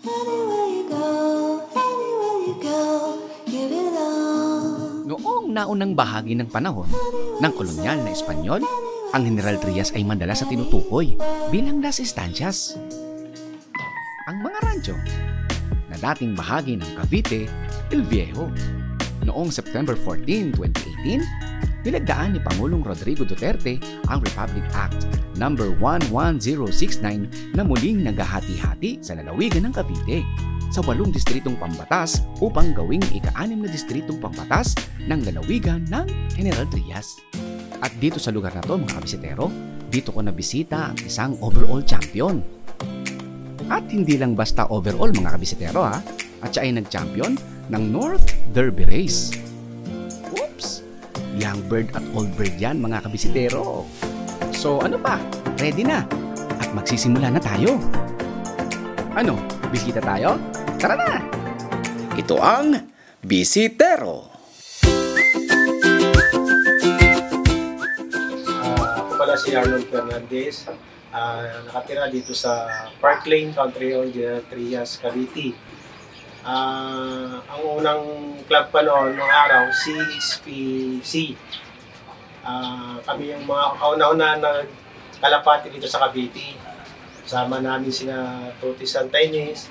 Anywhere you go, anywhere you go, give it all. Noong naunang bahagi ng panahon ng kolonyal na Espanyol, ang General Trias ay madalas sa tinutukoy bilang Las Estancias. Ang mga rancho na dating bahagi ng Cavite, El Viejo. Noong September 14, 2018, nilagdaan ni Pangulong Rodrigo Duterte ang Republic Act No. 11069 na muling naghahati-hati sa lalawigan ng Cavite sa 8 distritong pambatas upang gawing ika-6 na distritong pambatas ng lalawigan ng General Trias. At dito sa lugar na to mga kabisitero, dito ko nabisita ang isang overall champion. At hindi lang basta overall mga kabisitero ha, at siya ay nag-champion ng North Derby Race. Oops! Young bird at old bird yan mga kabisitero. So ano pa? Ready na? At magsisimula na tayo. Ano? Bisita tayo? Tara na! Ito ang Bisitero. Ako pala si Arnold Fernandez. Nakatira dito sa Park Lane Country Home, General Trias, Cavite. Ang unang club pa noon, noong araw, CSPC. Kami yung mga kauna-una na kalapati dito sa Cavite. Sama namin sina Toti Santaines,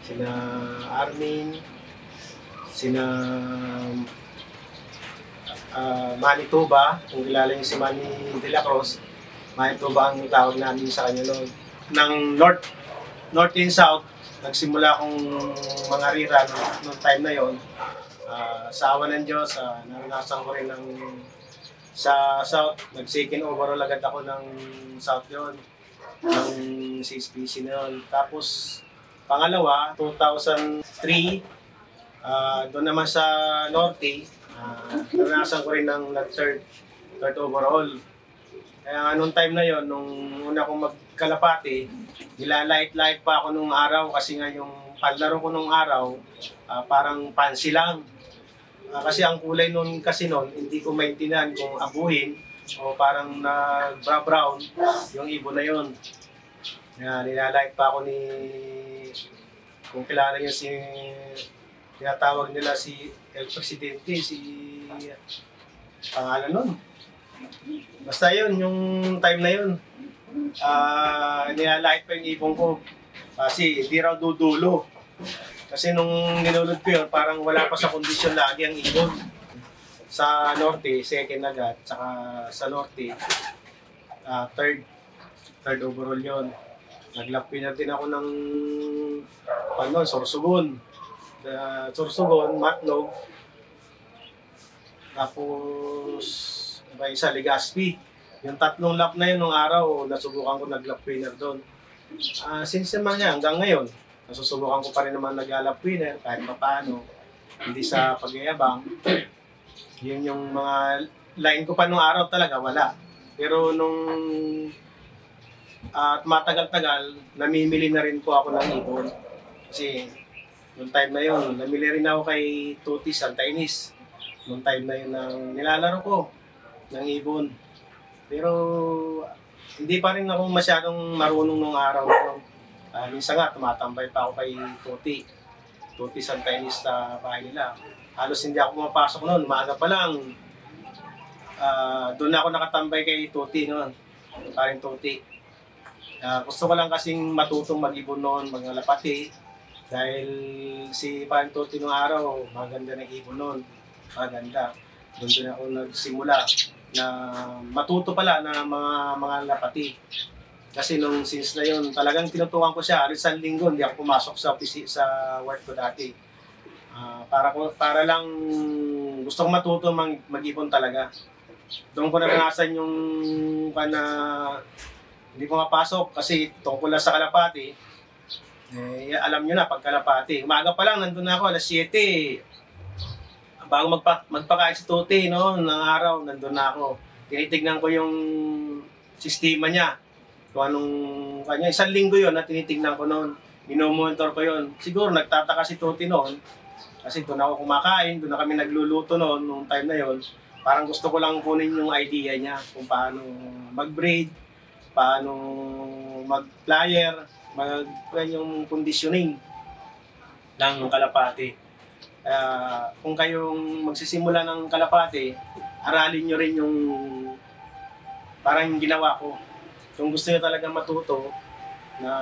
sina Armin, sina Manitoba, kung kilala niyo si Manny de la Cruz. Manitoba ang tawag namin sa kanya noon. Ng North and South, nagsimula akong mga rira noong time na yon. Sa awa ng Diyos, naranasan ko rin sa South. Nag-second overall agad ako ng South yon, ng CSPC na yun. Tapos, pangalawa, 2003, doon naman sa Norte, naranasan ko rin ng third overall. Kaya noong time na yon, nung una kong magkalapati, nilalait-lait pa ako nung araw kasi nga yung panlaro ko nung araw, parang pansi lang. Kasi ang kulay nun kasi nun, hindi ko maintindihan kung abuhin o parang nag-brown yung ibon na yon. Kaya nilalait pa ako kung kilala niyo tinatawag nila si El Presidente, pangalan nun. Basta yun, yung time na yun, nilalait pa yung ibon ko kasi hindi raw dudulo. Kasi nung ninulod ko yun, parang wala pa sa kondisyon lagi ang ibon. Sa Norte, second agad, saka sa Norte, third overall yun. Nag-lap winner din ako ng Sorsogon. Sorsogon, Matnog, tapos isa, Legazpi. Yung 3 lap na yun nung araw, nasubukan ko nag-lap winner doon. Since naman nga, hanggang ngayon, nasusubukan ko pa rin naman nag-lap winner kahit pa paano. Hindi sa pagyayabang. Yun yung mga line ko pa nung araw talaga, wala. Pero nung matagal-tagal, namimili na rin po ako ng ibon. Kasi nung time na yun, namili rin ako kay Toti Santaines. Nung time na yun ang nilalaro ko ng ibon. Pero hindi pa rin ako masyadong marunong nung araw. Minsan nga, tumatambay pa ako kay Toti Santaines sa bahay nila. Halos hindi ako pumapasok noon. Maaga pa lang, doon ako nakatambay kay Toti noon. Paring Toti. Gusto ko lang kasing matutong mag-ibon noon, mag-alapati. Dahil si Paring Toti noong araw, maganda ng ibon noon. Maganda. Doon ako nagsimula na matuto pala na mga lapati. Kasi nung since na yun, talagang tinutukan ko siya. Isang linggo, hindi ako pumasok sa work ko dati. Para lang gusto kong matuto mag-ibon talaga. Doon ko naranasan yung hindi ko mapasok kasi tungkol lang sa kalapati. Alam nyo na, pag kalapati. Umaga pa lang, nandun na ako, alas 7. Bago magpakain si Toti, no, ng araw, nandun na ako. Tinitignan ko yung sistema niya. Kung anong kanya. 1 linggo yun na tinitignan ko noon. Minomonitor ko yun. Siguro nagtataka si Toti noon. Kasi doon ako kumakain, doon na kami nagluluto noon, nung time na yon. Parang gusto ko lang kunin yung idea niya kung paano mag-breed, paano mag-flyer, yung conditioning. ng kalapati. Kung kayong magsisimula ng kalapati, aralin nyo rin yung parang yung ginawa ko. Kung gusto nyo talaga matuto na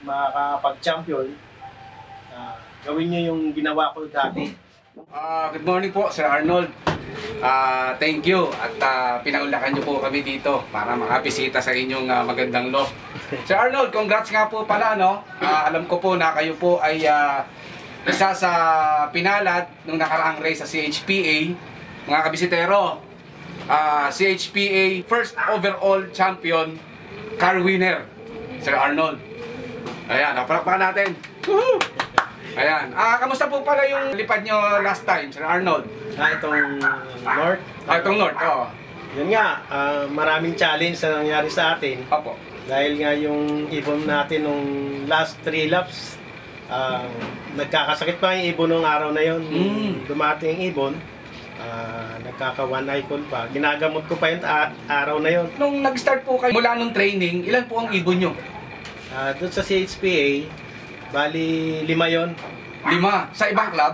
makakapag-champion, gawin nyo yung ginawa ko dati. Good morning po, Sir Arnold. Thank you at pinaunlakan niyo po kami dito para makabisita sa inyong magandang loft. Sir Arnold, congrats nga po pala, no? Alam ko po na kayo po ay isa sa pinalad nung nakaraang race sa CHPA. Mga kabisitero, CHPA first overall champion, car winner, Sir Arnold. Ayan, napalakpakan natin. Woohoo! Ayan. Kamusta po pala yung lipad nyo last time, Sir Arnold? Itong North. Itong North, oo. Yun nga, maraming challenge na nangyari sa atin. Opo. Dahil nga yung ibon natin nung last 3 laps, nagkakasakit pa yung ibon nung araw na yun. Dumating yung ibon, nagkaka one icon pa. Ginagamot ko pa yung araw na yun. Nung nag-start po kayo mula nung training, ilan po ang ibon nyo? Doon sa CHPA, bali 5 yon. 5? Sa ibang club?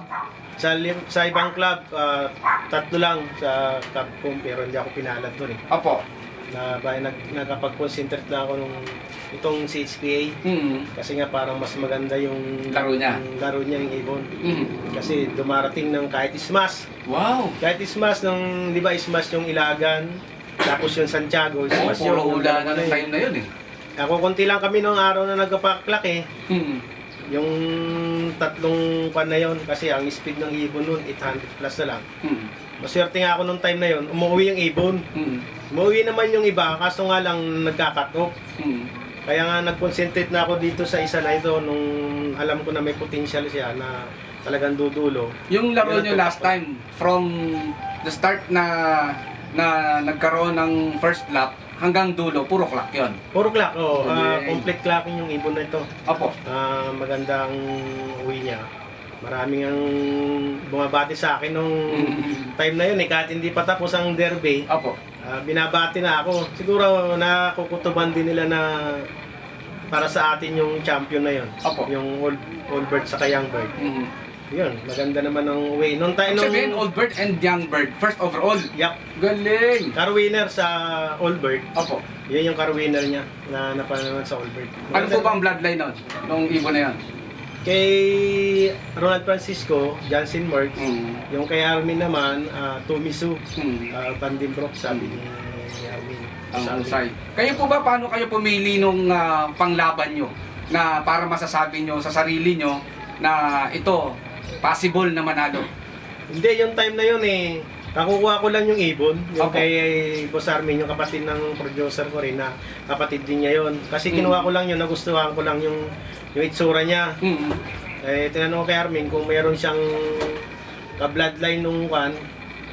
Sa ibang club, 3 lang sa Capcom, pero hindi ako pinalad doon eh. Opo. Nagkapag-concentrate na ako nung itong CHPA. Kasi nga parang mas maganda yung laro niya. Yung ibon. Kasi dumarating ng kahit smash. Wow! Kahit smash ng, di ba smash yung Ilagan, tapos yung Santiago, smash puro yung ula na ng time na yun eh. Ako konti lang kami nung araw na nagpapaklak eh. Yung 3 pan na yun, kasi ang speed ng ibon nun, 800 plus na lang. Maswerte nga ako nung time na yun, umuwi yung ibon. Umuwi naman yung iba, kaso nga lang nagkakatok. Kaya nga nag-concentrate na ako dito sa isa na ito nung alam ko na may potential siya na talagang dudulo. Yung laro nyo last time, from the start na nagkaroon ng first lap hanggang dulo, puro clock yun? Puro clock, oh. Complete clocking yung ibon na ito. Opo. Magandang uwi niya. Maraming ang bumabati sa akin nung time na yun eh, kahit hindi pa tapos ang derby. Opo. Binabati na ako. Siguro nakukutuban din nila na para sa atin yung champion na yun. Opo. Yung old bird sa young bird. Yun, maganda naman ang way. Nung tayo Sabihin, old bird and young bird, first overall. Yup. Galing! Car winner sa old bird. Opo. Yun yung car winner niya na napanaman sa old bird. Ano po ba ang bloodline nun? Nung ibon na yun? Kay Ronald Francisco, Johnson Merckx, yung kay Armin naman, Tomisu, Vandenbroek, sabi ni Armin. Ang husay. Kayo po ba, paano kayo pumili nung panglaban nyo? Na para masasabi nyo sa sarili nyo na ito, possible na manalo? Hindi, yung time na yun eh, nakukuha ko lang yung ibon. Yung Okay. kay Boss Armin, yung kapatid ng producer ko rin na kapatid din niya yun. Kasi kinuha ko lang yun, nagustuhan ko lang yung itsura niya. Tinanong ko kay Armin kung mayroon siyang ka-bloodline nung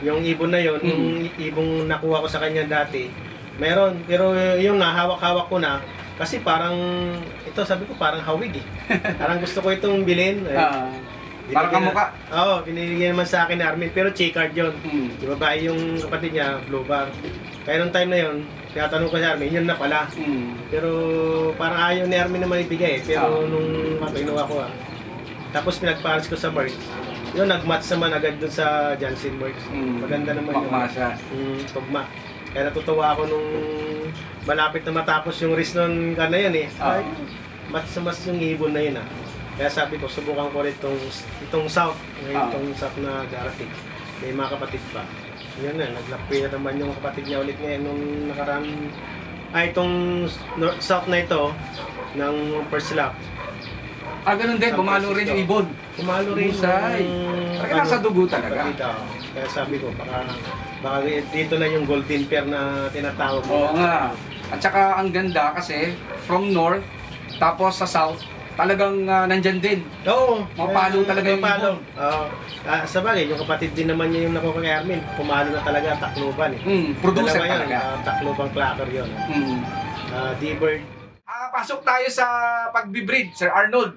yung ibon na yun, yung ibong nakuha ko sa kanya dati. Meron, pero yung hawak-hawak ko na. Kasi parang, ito sabi ko parang hawig eh. Parang gusto ko itong bilhin. Parang kamukha. Oo, pinili naman sa akin ni Armin, pero checkered yun. Yung babae yung kapatid niya, blue bar. Kaya nung time na yun, tinatanong ko si Armin, yun na pala. Pero parang ayaw ni Armin naman ibigay eh. Pero nung kinuha ko tapos pinagpares ko sa Merckx. Yun, nag-match naman agad dun sa Johnson Merckx. Maganda naman yun. Makma siya. Tugma. Kaya natutuwa ako nung malapit na matapos yung race nun ka na yun eh. Ay, mas yung ibon na yun Kaya sabi ko, subukan ko rin itong South. Itong South na darating. May mga kapatid pa. Yun na, naglakpi na naman yung kapatid niya ulit ngayon nung nakaraan. Itong South na ito, ng first lap. Ganun din, pumalo rin yung ibon. Pumalo rin. Husay. Talaga nasa dugo talaga. Kaya sabi ko, baka dito na yung golden pair na tinatawag mo. Oo nga. At saka ang ganda kasi, from north, tapos sa south, talagang nandyan din. Oo. Mapalo talaga yung ibon. Sa bagay, yung kapatid din naman niya yung nakuha kay Armin, pumalo na talaga, takluban eh. Producer Dalawa talaga. Taklubang clacker yun. D-Bird. Pasok tayo sa pagbibreed, Sir Arnold.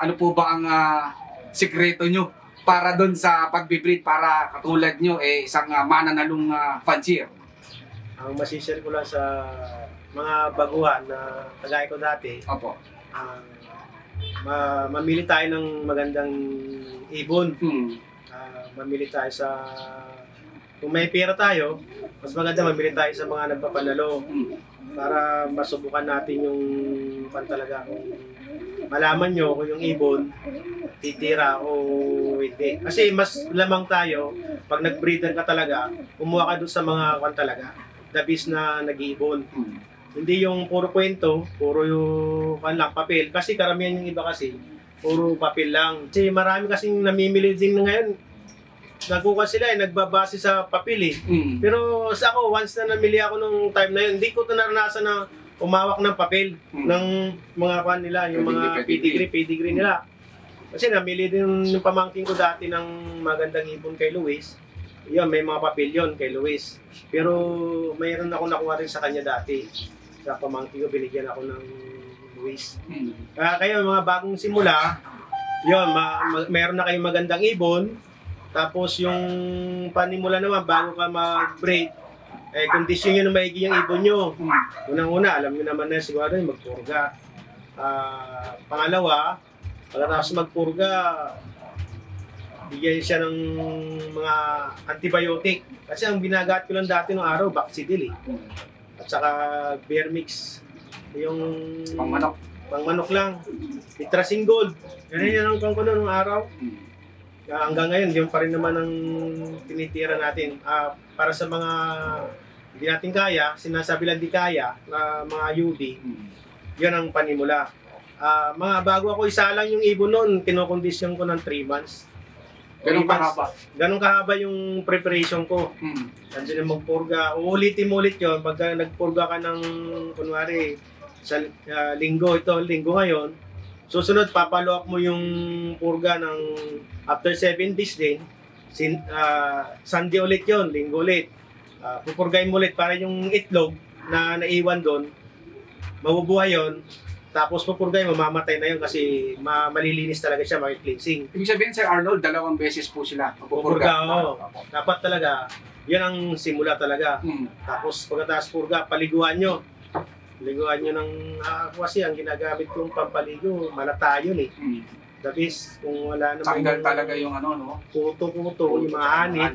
Ano po ba ang sikreto nyo para doon sa pagbibreed para katulad nyo isang mananalong fancier? Ang masishare ko lang sa mga baguhan na kagaya ko dati, Opo. Ah, mamili tayo ng magandang ibon. Mamili tayo sa... Kung may pera tayo, mas maganda mamili tayo sa mga nagpapanalo para masubukan natin yung talaga kung malaman nyo kung yung ibon titira o hindi. Kasi mas lamang tayo pag nag-breeder ka talaga, kumuha ka doon sa mga talaga, the best na nag-iibon. Hindi yung puro kwento, puro yung lang papel. Kasi karamihan yung iba kasi, puro papel lang. Kasi marami kasing namimili din ngayon. Nagkuha sila nagbabase sa papel eh. Pero sa ako, once na namili ako nung time na yun, hindi ko ito naranasan na umawak ng papel ng mga kwan nila, yung mga pedigree nila. Kasi namili din yung pamangkin ko dati ng magandang ibon kay Luis. Yun, may mga papel yun kay Luis. Pero mayroon ako nakuha rin sa kanya dati. Sa pamangkin ko, binigyan ako ng Luis. Kaya mga bagong simula, yun, mayroon na kayong magandang ibon. Tapos yung panimula naman, bago ka mag-breed, kondisyon nyo na maigi yung ibon nyo. Unang-una, alam nyo naman na siguro yung magpurga. Pangalawa, pagkatapos magpurga, bigyan siya ng mga antibiotic. Kasi ang binagat ko lang dati nung araw, Baxidil eh. At saka bear mix. Yung pangmanok lang. Itracing gold. Ganyan yan ang pangkuno nung araw. Hanggang ngayon, yun pa rin naman ang tinitira natin. Para sa mga hindi natin kaya, sinasabi lang di kaya, na mga UV, yun ang panimula. Mga bago ako isa lang yung ibon noon, kinokondisyon ko ng 3 months. Ganun kahaba? Ganun kahaba yung preparation ko. Nandiyan yung magpurga. Uulitin mo ulit yun. Pagka nagpurga ka ng, kunwari, sa linggo, ito, linggo ngayon, susunod, papaloak mo yung purga ng after 7 days din. Sunday ulit yon, linggo ulit. Pupurgain mo ulit para yung itlog na naiwan doon, mabubuhay yon. Tapos pupurgain, mamamatay na yun kasi malilinis talaga siya, maki-cleansing. Ibig sabihin, Sir Arnold, 2 beses po sila pupurga. Dapat talaga, yan ang simula talaga. Tapos pagkatapos purga, paliguan nyo. Liguan nyo ng, kasi ang ginagamit kong pampaligo, malatayon eh. The best, kung wala naman tanggal talaga yung ano, no? Puto-puto, yung mga hanit.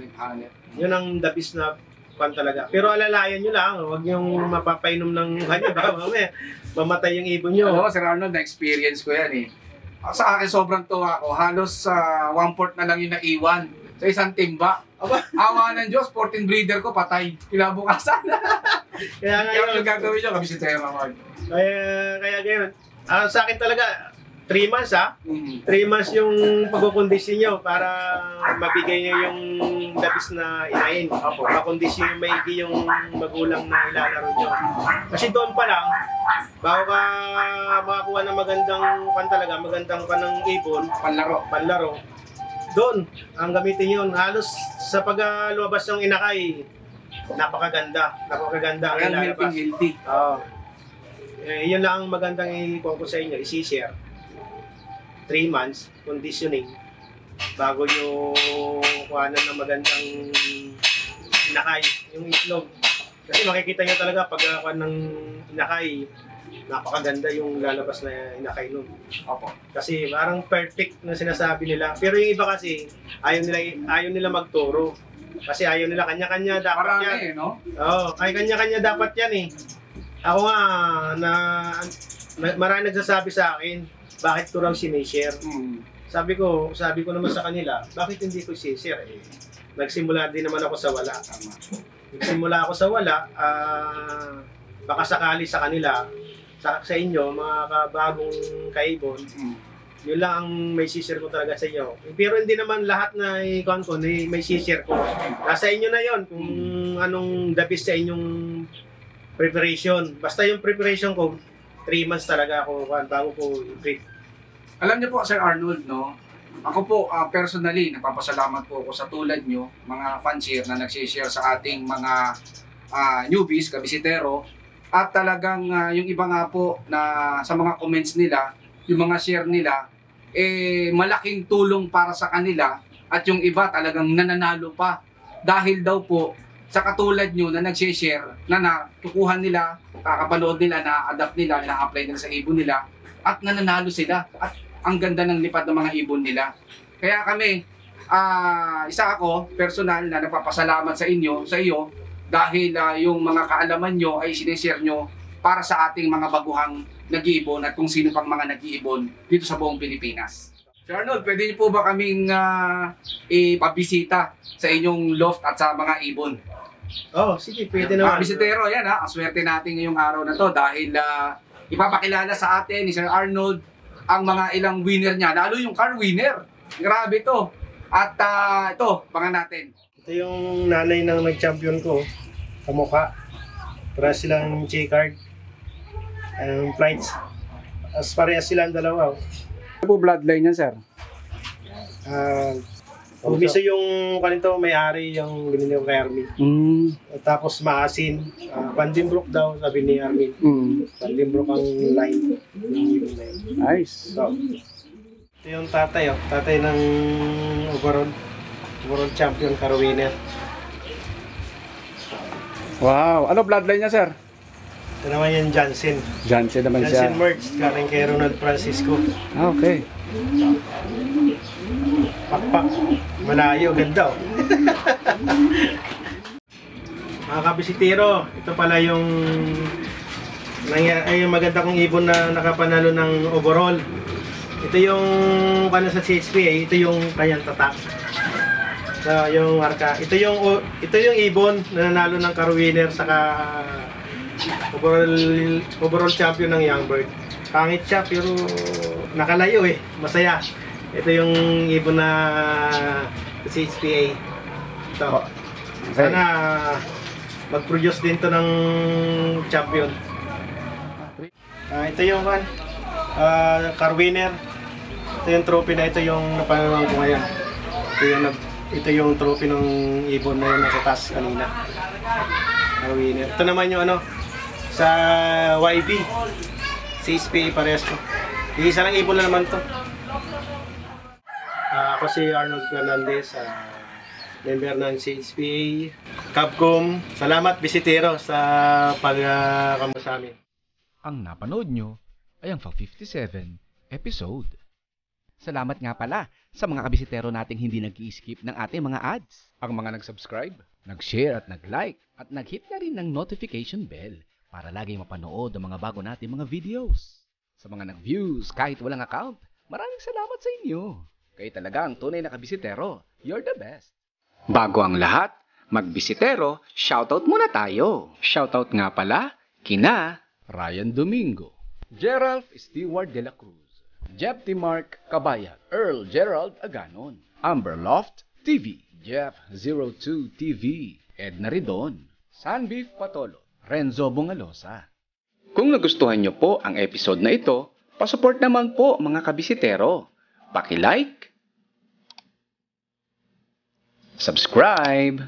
Yun ang the best na pan talaga. Pero alalayan nyo lang, huwag yung mapapainom ng kanya, baka mamaya mamatay yung ibon nyo. Ano, Sir Arnold, na-experience ko yan eh. Sa akin, sobrang tuwa ko. Halos 1/4 na lang yung naiwan sa isang timba. Awa ng Diyos, 14 breeder ko, patay. Kinabukasan. Kaya yung gagawin nyo, kami si Terra Mag. Kaya ganyan. Sa akin talaga, 3 months 3 months yung pagkukondisyon nyo para mabigay nyo yung labis na inahin. Makondisyon yung maigi yung magulang na ilalaro nyo. Kasi doon pa lang, bago ka makakuha ng magandang ng ibon, panlaro. Doon, ang gamitin yun. Halos sa pag-lumabas ng inakay, napakaganda ang ilalabas. Healthy. Yun lang ang magandang ikuha ko sa inyo, isi-share. 3 months, conditioning, bago nyo kuhanan ng magandang inakay, yung itlog. Kasi makikita nyo talaga pag kuhan ng inakay, napakaganda yung lalabas na inakay nun. Kasi parang perfect na sinasabi nila. Pero yung iba kasi, ayaw nila magturo. Kasi ayaw nila kanya-kanya dapat yan. No? Ay kanya-kanya dapat yan eh. Ako nga, marami nagsasabi sa akin, bakit ko raw sinishare? Sabi ko naman sa kanila, bakit hindi ko sinishare? Nagsimula din naman ako sa wala. Nagsimula ako sa wala, baka sakali sa kanila, sa inyo, mga kabagong kaibon, yun lang ang may share ko talaga sa inyo. Pero hindi naman lahat na icon ko, may share ko. Nasa inyo na yon kung anong the best sa inyong preparation. Basta yung preparation ko, 3 months talaga ako bago ko i-breed. Alam niyo po, Sir Arnold, no? Ako po, personally, nagpapasalamat po ako sa tulad nyo, mga fansir na nagsishare sa ating mga newbies, kabisitero, at talagang yung iba nga po na sa mga comments nila, yung mga share nila, malaking tulong para sa kanila at yung iba talagang nananalo pa. Dahil daw po, sa katulad nyo na nagsishare, na nakukuhan nila, kakapanood nila, na-adapt nila, na-apply nila sa ibon nila, at nananalo sila. At ang ganda ng lipad ng mga ibon nila. Kaya kami, isa ako, personal na nagpapasalamat sa iyo, dahil yung mga kaalaman nyo ay sinishare nyo para sa ating mga baguhang nag-iibon at kung sino pang mga nag-iibon dito sa buong Pilipinas. Sir Arnold, pwede niyo po ba kaming ipabisita sa inyong loft at sa mga ibon? Oh, sige, pwede naman. Bisitero, yan ha. Ang swerte natin ngayong araw na to dahil ipapakilala sa atin ni Sir Arnold ang mga ilang winner niya. Lalo yung car winner. Grabe to. At ito, pangan natin. Ito yung nanay ng nag-champion ko. Kamukha. Para silang J-card. Flights. As parehas silang dalawa. Ano po bloodline niya, sir? Umisa yung kanito may-ari yung binili ko kay Armin. Tapos maasin. Vandenbroek daw sabi ni Armin. Vandenbroek ang line ng ibon na yun. Nice. So, ito yung tatay. Tatay ng overall champion, car winner. Wow. Ano bloodline niya, sir? Ito naman yung Jansen. Jansen naman siya. Jansen merch, galing kay Ronald Francisco. Okay. Pakpak. Malayo, ganda. Mga kabisitero, ito pala yung maganda kong ibon na nakapanalo ng overall. Ito yung sa CHPA, ito yung kanyang tatak. So, yung marka. Ito yung ibon na nanalo ng car winner saka overall champion ng Young Bird. Pangit siya pero nakalayo masaya. Ito yung ibon na CHPA. Ito. Sana mag-produce din to ng champion. Ito yung car winner. Ito yung trophy na ito yung napanood ko ngayon. Ito yung trophy ng ibon na yun nasa taas kanina. Car winner. Ito naman yung sa YB. CHPA parehas to. Isa lang ibon na naman to. Ako si Arnold Fernandez, member ng CHPA, Capcom. Salamat bisitero sa pagkamo sa amin. Ang napanood nyo ay ang 57 episode. Salamat nga pala sa mga kabisitero nating hindi nag-i-skip ng ating mga ads. Ang mga nag-subscribe, nag-share at nag-like at nag-hit na rin ng notification bell para lagi mapanood ang mga bago nating mga videos. Sa mga nag-views kahit walang account, maraming salamat sa inyo. Kayo talaga ang tunay na kabisitero. You're the best. Bago ang lahat, magbisitero, shoutout muna tayo. Shoutout nga pala, kina Ryan Domingo, Gerald Stewart de la Cruz, Jeff T. Mark Cabayag, Earl Gerald Aganon, Amber Loft TV, Jeff 02 TV, Edna Ridon, Sunbeef Patolo, Renzo Bungalosa. Kung nagustuhan nyo po ang episode na ito, pasupport naman po mga kabisitero. Paki-like, subscribe,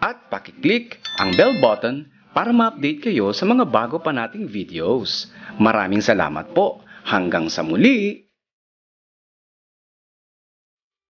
at paki-click ang bell button para ma-update kayo sa mga bago pa nating videos. Maraming salamat po. Hanggang sa muli!